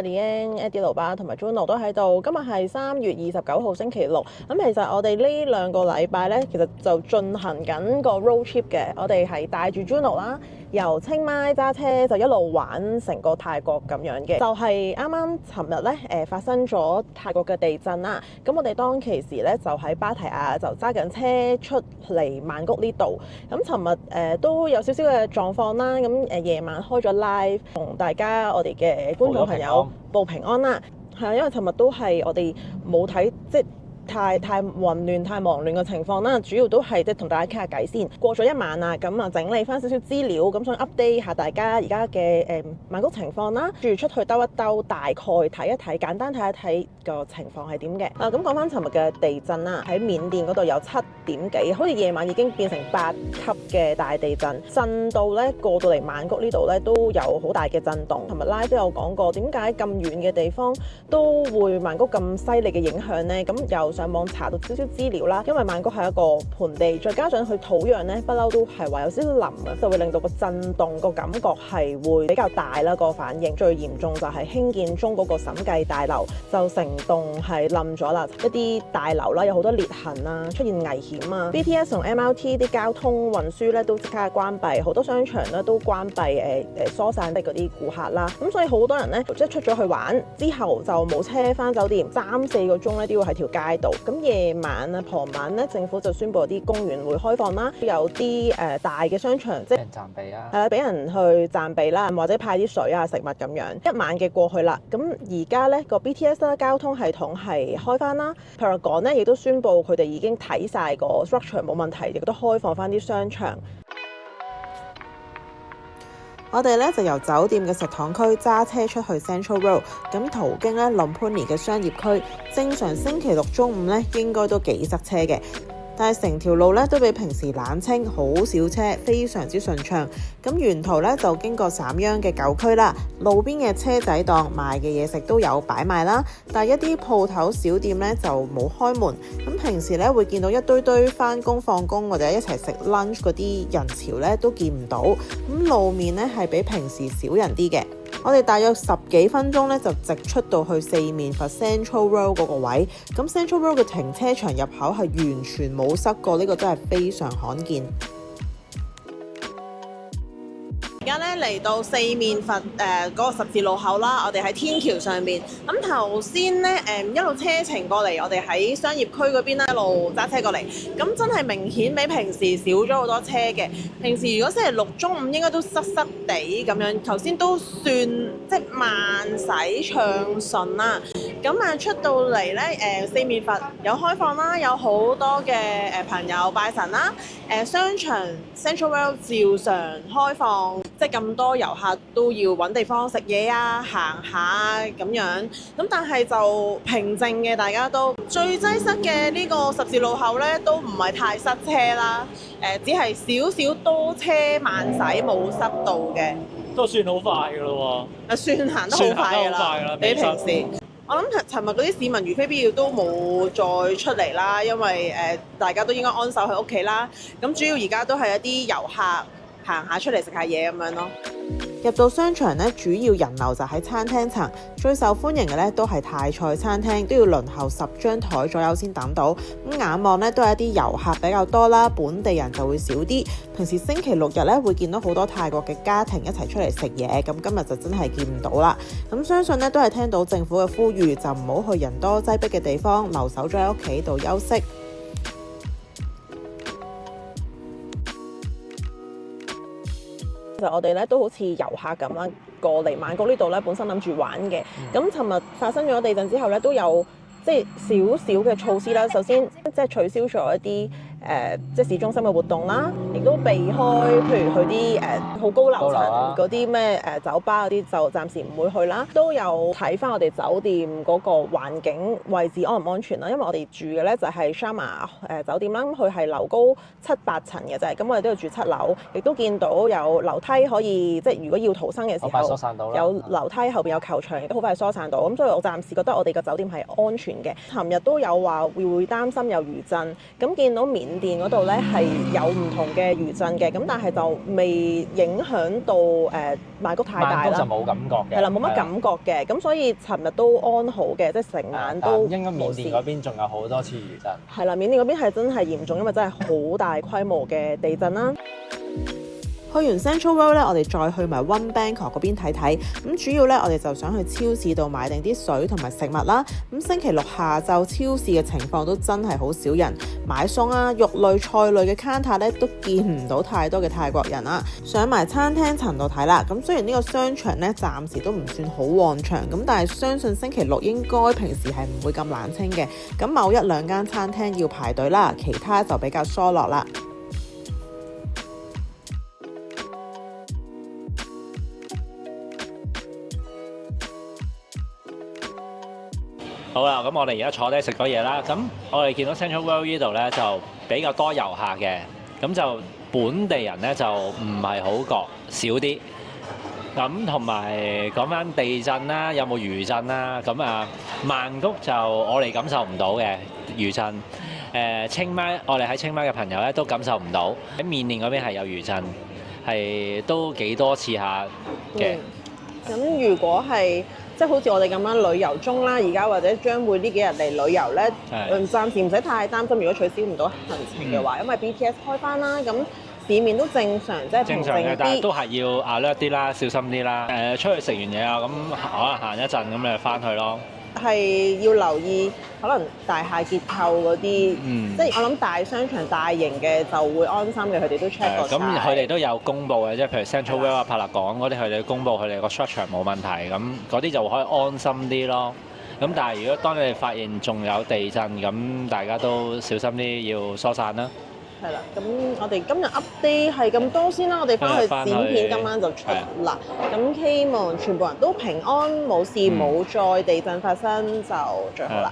李英、Eddie 盧巴同埋 Juno 都喺度。今日係3月29號星期六。咁其實我哋呢兩個禮拜咧，其實就進行緊個 road trip 嘅。我哋係帶住 Juno 啦，由清邁揸車就一路玩成個泰國咁樣嘅。就係啱啱尋日咧發生咗泰國嘅地震啦。咁我哋當其時咧就喺芭提雅就揸緊車出嚟曼谷呢度。咁尋日都有少少嘅狀況啦。咁夜晚開咗 live 同大家我哋嘅觀眾朋友報平安啦，係啊，因為尋日都係我哋冇睇，即係太混亂、太忙亂嘅情況啦。主要都係即係同大家傾下偈先。過咗一晚啦，咁啊整理翻少少資料，咁想 update 下大家而家嘅曼谷情況啦。住出去兜一兜，大概睇一睇，簡單睇一睇個情況係點嘅。咁講翻尋日嘅地震啦，喺緬甸嗰度有7點幾，好似夜晚已經變成8級嘅大地震，震到咧過到嚟曼谷呢度咧都有好大嘅震動。尋日 live 都有講過，點解咁遠嘅地方都會曼谷咁犀利嘅影響呢？咁又上網查到少少資料啦，因為曼谷係一個盆地，再加上佢土壤咧不嬲都係話有少少腍嘅，就會令到個震動個感覺係會比較大啦。個反應最嚴重就係興建中嗰個審計大樓就成棟係冧咗啦，一啲大樓啦有好多裂痕啊，出現危險啊。BTS 同 MRT 啲交通運輸咧都即刻關閉，好多商場咧都關閉，疏散啲嗰啲顧客啦。咁所以好多人咧即係出咗去玩之後就冇車翻酒店，3-4個鐘咧都要喺條街度。咁夜晚啊傍晚咧，政府就宣布啲公園會開放啦，有啲大嘅商場即係暫避啊，係啦，俾人去暫避啦，或者派啲水啊食物咁樣。一晚嘅過去啦，咁而家咧個 BTS 啦交通系統係開翻啦。Paragon 咧亦都宣布佢哋已經睇晒個 structure 冇問題，亦都開放翻啲商場。我哋咧就由酒店嘅石塘區揸車出去 Central Road， 咁途經咧 Lompuni 嘅商業區。正常星期六中午咧應該都幾塞車嘅，但係成條路咧都比平時冷清，好少車，非常之順暢。咁沿途咧就經過瀋央嘅舊區啦，路邊嘅車仔檔賣嘅嘢食都有擺賣啦，但係一啲鋪頭小店咧就冇開門。咁平時咧會見到一堆堆返工放工或者一齊食 lunch 嗰啲人潮咧都見唔到。咁路面咧係比平時少人啲嘅。我哋大約10幾分鐘咧就直出到去四面佛 Central Road 嗰個位。咁 Central Road 嘅停車場入口係完全冇塞過，呢個真係非常罕見。而家咧嚟到四面佛嗰個十字路口啦，我哋喺天橋上面。咁頭先咧一路車程過嚟，我哋喺商業區嗰邊啦，一路揸車過嚟。咁真係明顯比平時少咗好多車嘅。平時如果星期六中午應該都塞塞地咁樣，頭先都算即係慢駛暢順啦。咁出到嚟咧四面佛有開放啦，有好多嘅朋友拜神啦。商場 Central World 照常開放。即係咁多遊客都要揾地方食嘢啊、行下咁樣，咁但係就平靜嘅，大家都最擠塞嘅呢個十字路口呢，都唔係太塞車啦，只係少少多車慢駛冇塞到嘅，都算好快㗎咯喎，算行得好快㗎啦，比平時。我諗尋日嗰啲市民如非必要都冇再出嚟啦，因為大家都應該安守喺屋企啦。咁主要而家都係一啲遊客行下出嚟食下嘢咁樣咯。入到商場咧，主要人流就喺餐廳層，最受歡迎嘅咧都係泰菜餐廳，都要輪候10張台左右先等到。咁眼望咧都係一啲遊客比較多啦，本地人就會少啲。平時星期六日咧會見到好多泰國嘅家庭一齊出嚟食嘢，咁今日就真係見唔到啦。咁相信咧都係聽到政府嘅呼籲，就唔好去人多擠迫嘅地方，留守咗喺屋企度休息。其實我哋咧都好似遊客咁啦，過嚟曼谷呢度咧，本身諗住玩嘅。咁尋日發生咗地震之後咧，都有即係少少嘅措施啦。首先即係取消咗一啲即係市中心嘅活動啦，亦都避開譬如去啲好高樓層嗰啲咩酒吧嗰啲就暫時唔會去啦。都有睇翻我哋酒店嗰個環境位置安唔安全啦，因為我哋住嘅咧就係 Sharma 酒店啦，咁佢係樓高7-8層嘅啫，咁我哋都要住7樓，亦都見到有樓梯可以即係如果要逃生嘅時候，有樓梯後邊有球場，亦都好快疏散到。咁所以我暫時覺得我哋個酒店係安全嘅。尋日都有話會擔心有餘震，咁見到緬緬甸嗰度咧係有唔同嘅餘震嘅，咁但係就未影響到曼谷太大啦。曼谷就冇感覺嘅。係啦，冇乜感覺嘅，咁所以尋日都安好嘅，即係成晚都應該緬甸嗰邊仲有好多次餘震。係啦，緬甸嗰邊係真係嚴重，因為真係好大規模嘅地震啦。去完 Central World 咧，我哋再去埋 One Bangkok 嗰邊睇睇。咁主要咧，我哋就想去超市度買定啲水同埋食物啦。咁星期六下晝超市嘅情況都真係好少人，買餸啊、肉類、菜類嘅 counter 咧都見唔到太多嘅泰國人啦。上埋餐廳層度睇啦，咁雖然呢個商場咧暫時都唔算好旺場，咁但係相信星期六應該平時係唔會咁冷清嘅。咁某一兩間餐廳要排隊啦，其他就比較疏落啦。好啦，咁我哋而家坐低食咗嘢啦。咁我哋見到 Central World 呢度咧就比較多遊客嘅，咁就本地人咧就唔係好覺，少啲。咁同埋講翻地震啦，有冇餘震啦？咁啊，曼谷就我哋感受唔到嘅餘震。清邁我哋喺清邁嘅朋友咧都感受唔到。喺緬甸嗰邊係有餘震，係都幾多次下嘅。咁如果係即係好似我哋咁樣旅遊中啦，而家或者將會呢幾日嚟旅遊咧，暫時唔使太擔心。如果取消唔到行程嘅話，因為 BTS 開翻啦，咁市面都正常，即係平靜啲。但係都係要alert啲啦，小心啲啦。出去食完嘢啊，咁可能行一陣咁，你就翻去咯。係要留意可能大廈結構嗰啲，即係我諗大商場大型嘅就會安心嘅，佢哋都 check 過晒。咁佢哋都有公佈嘅，即係譬如 Central World 啊、柏勒港嗰啲，佢哋公佈佢哋個 structure 冇問題，咁嗰啲就可以安心啲咯。咁但係如果當你哋發現仲有地震，咁大家都小心啲，要疏散啦。係啦，咁我哋今日 update 係咁多先啦，我哋翻去剪片，今晚就出啦。咁希望全部人都平安冇事，冇再地震發生就最好啦。